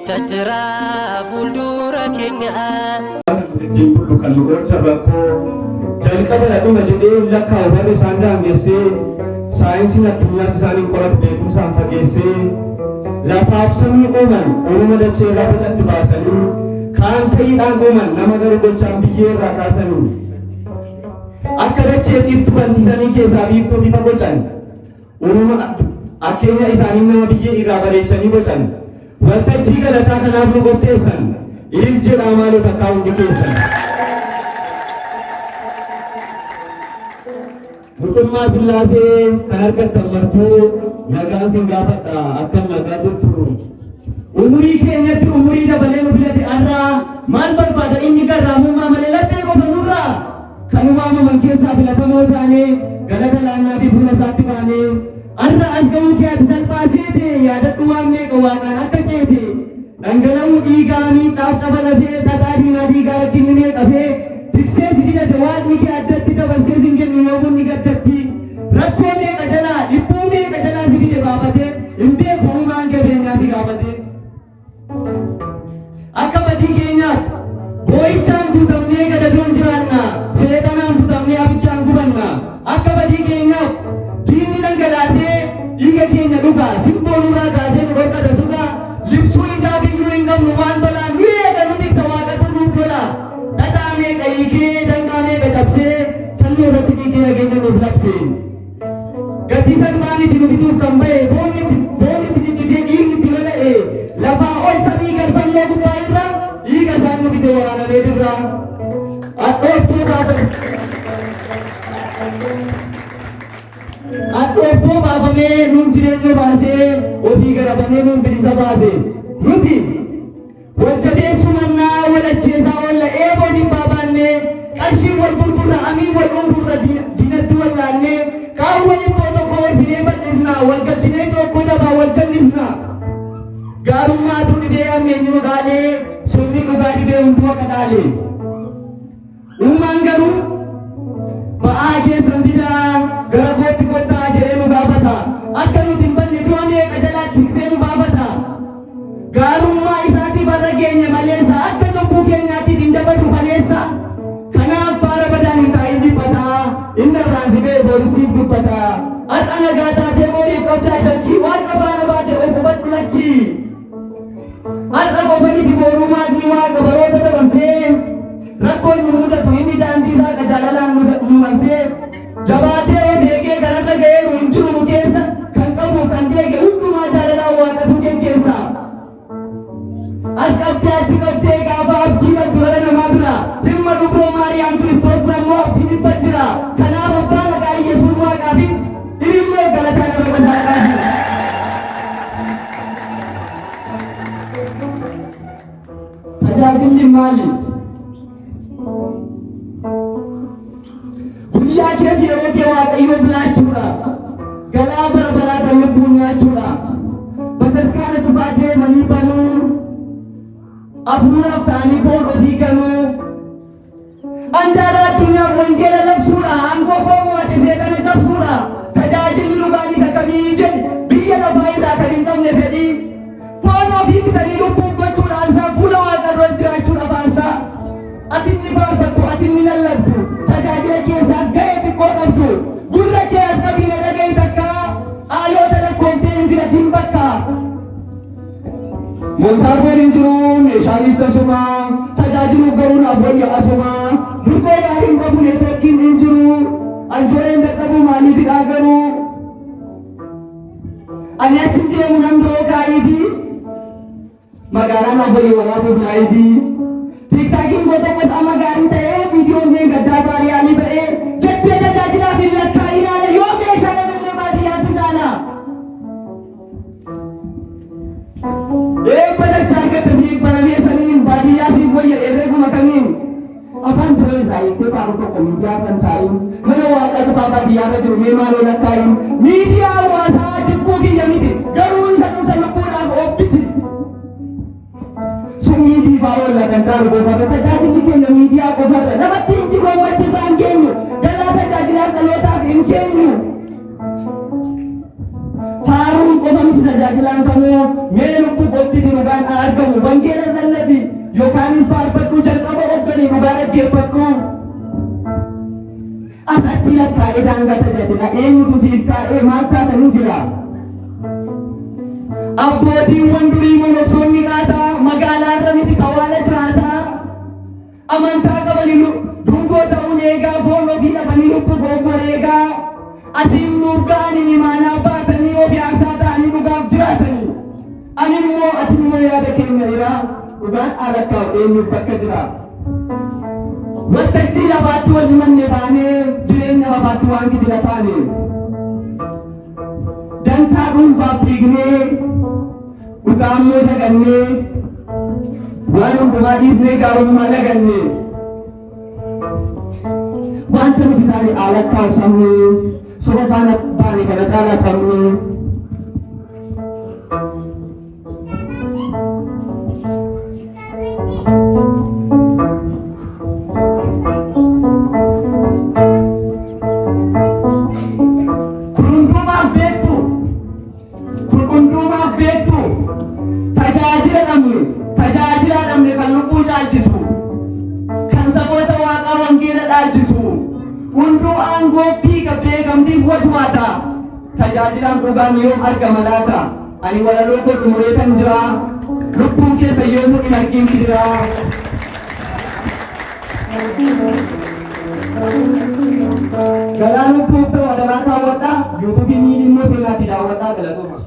jajjira fuuldura keenya. Kullu kan gocha rakkoo jalqaba dhuma jedhee lakkaa warri isaan daangessee saayinsiin addunyaas isaaniin qoratu beekumsaan fageessee lafaaf samii uuman uumama dachee irraa bocatti baasanii kaan ta'iidhaan uuman nama gara gochaan biyyee irraa kaasanii akka dachee dhiiftu bantiisanii keessaa biiftuu bifa bocan uumama akkeenya isaanii nama biyyee irraa bareechanii bocan waltajjii galataa kanaaf nu qopheessan il jedhaa maaloo takkaa hundi keessan. Mucummaa Sillaasee kan argattan martuu nagaan sin gaafadha akkam nagaa jirtu. Umurii keenyatti umurii dabalee nu filate arraa maal barbaada inni garraamummaa malee lattee qofa nurraa kan uumamaman keessaa filatamoo taanee galata laannaa fi fuula isaatti baanee arra as ga'uu kee ati salphaa seete yaadadhu waan meeqa waaqaan akka ceete dhangala'uu dhiigaa miidhaaf qaba lafee tataa diinaa dhiigaa rakkinni qabee tiksee si fidate waaqni kee addatti dabarsee sin kennu yoo bunni gaddatti rakkoo meeqa jalaa dhibbuu meeqa jalaa si fide baafate hin beeku uumaan qabeenyaa si gaafate akka badii keenyaatti boo'ichaan guutamnee gadadoon jiraanna seexanaan guutamnee abiddaan gubanna akka badii keenyaatti diinni dhangalaasee dhiiga keenya dhugaa simboo nurraa kaasee nu dhorkata sugaa libsuu ijaa biyyuu hin qabnu waan tolaan nu eega nu tiksa waaqatu nuuf lola dhataa meeqa hiikee danqaa meeqa cabsee fannoo irratti dhiigee nageenya nuuf labse gatii salphaan itti nu bituuf kan ba'e foonni itti jijjigee dhiigni itti lola'e lafaa ol samii gad fannoo gubbaa irra dhiiga isaan nu bite waraanamee dirraa Adooftoo baafamee nuun jireenya baasee ofii garafamee nuun bilisa baase nuti wajjabeessumannaa walajjeesaa olla eeboo jibbaa baannee qarshii wal gurgurra amii wal gurgurra dinatti wallaannee qaawwan ibboo tokko walfinee bal'isna walgalchinee tokko dabaa wal jallisna gaarummaatu dhibee ammeenyi nu dhaalee sirni dhugaa dhibee hunduu akka dhaalee uumaan garuu ba'aa keessan fidaa gara kootti kottaa jedhee nu gaafata akka nuti hin banne du'a meeqa jalaatti tiksee nu baafata gaarummaa isaatii barra keenya maleessa akka tokkuu keenyaatti hin dabadu maleessa kanaaf faara badaan hin taa'in dhibbataa inni irraa si ba'e boorisiif dubbataa har'a nagaa taatee booriif qabdaa shakkii waan qabaana baate of hubadhu lakkii har'a qofaniti booruu waaqni waaqa baroota dabarsee rakkoon nu mudatu inni daandii isaa qajaalalaan nu marsee jabaatee of eegee kanarra ga'ee nu hin jiru nu keessa kan qabu kan deege hundumaa jaalalaan waaqatu geggeessa as qabdee achi qabdee gaafa abdii qabdu dhala namaa bira dhimma dhugoo maariyaam kiristoos bira immoo abdii dhibba jira kanaaf abbaa maqaa yesuus waaqaa fi ilmoo galataa nama basaadhaa tajaajilli maali? Guyyaa kee yeroo kee waaqayyo bilaachuudha galaa barbaraa kan lubbuun nyaachuudha bataskaana cufaa deemanii banuu hafuuraaf ta'anii foon ofii ganuu handaara addunyaa wangeela labsuudha aangoo foon mo'ate seeqame cabsuudha tajaajilli dhugaan isa kamii jedhe biyya lafaa irraa kan hin qabne fedhii foon ofii bitanii lubbuun gochuudhaan isaa fuula waaqarra jiraachuudha faansaa ati inni faarfattu ati inni lallabdu tajaajila keessaa ga'ee xiqqoo qabdu gurra kee as qabiina dhaga'ii takka haalota lakkoofteen hin filatiin bakka montaafoon hin jiru meeshaanis tasuma tajaajiluuf garuun afwayya asuma murtoo gaariin qabu neetworkiin hin jiru anjooreen dadhabu maaliif hidhaa garuu ani achin deemu nan biroo kaayiifi magaalaan afwayya waraabuuf naayifi tiktaakiin goota qotaa gaarii ta'ee viidiyoon mee gaddaa baariyaalii ba'ee jettee tajaajilaaf hin lakkaa'in haala yoo meeshaa dhaballee baadiyyaatu taana badachaa argatta siif banamee saniin baadiyyaa siif wayya herreeguma kamiin afaan biroo irraa eegdee faana tokko miidiyaa kan taa'in mana waaqaa dhufaa baadiyyaarra jiru mee maaloo lakkaa'in miidiyaa hawaasaa jibbuu kiyya miti garuu isa dhusa lubbuudhaaf obbiti summiidii faawalla kan taanu goofata tajaajilli keenya miidiyaa qofarra namatti hin jiru ammachirraa hin geenyu galaa tajaajilaa dhalootaaf hin keenyu faaruun qofa miti tajaajilaan kamuu mee lubbuuf obbiti dhugaan argamu wangeela lallabi yookaanis faarfadhuu jalqaba hogganii dhugaa dhaggeeffadhu. As achi lakkaa'ee daangaa tajaajila eenyutu siif kaa'ee maal taatanii sila? Abbootiiwwan durii monoksoonni qaataa magaalaa irra miti kawaala jiraataa amantaa qabanii dungoo ta'uun eegaa foon ofii dhabanii lubbuuf of wareegaa asiin nuuf ga'anii imaanaa baatanii ofii aarsaa ta'anii dhugaaf jiraatanii ani immoo ati immoo yaada keenya jira dhugaan alakkaaf eenyuuf bakka jira. Waltajjii lafaatti wal himanne baanee jireenya lafaatti waan gidira taane dantaa dhuunfaaf fiignee dhugaa immoo dagannee waan hundumaa dhiisnee gaarummaa laganne wanta nuti taane alakkaaf sabnee soba faana baane kana caalaa sabnee tajaajila dhabne kan lubbuu caalchisu kan saboota waaqaa wangeela dhaalchisu hunduu aangoo fi beekamtiif wajwaata tajaajilaan dhugaan yoom argama laata ani walaloo koo xumureetan jira lubbuun keessa yoomuu hin argin jira. Garaa lubbuuf ta'u adaraa kaawwadhaa yuutuubii miidhimmoo seenaatti daawwadhaa galatooma.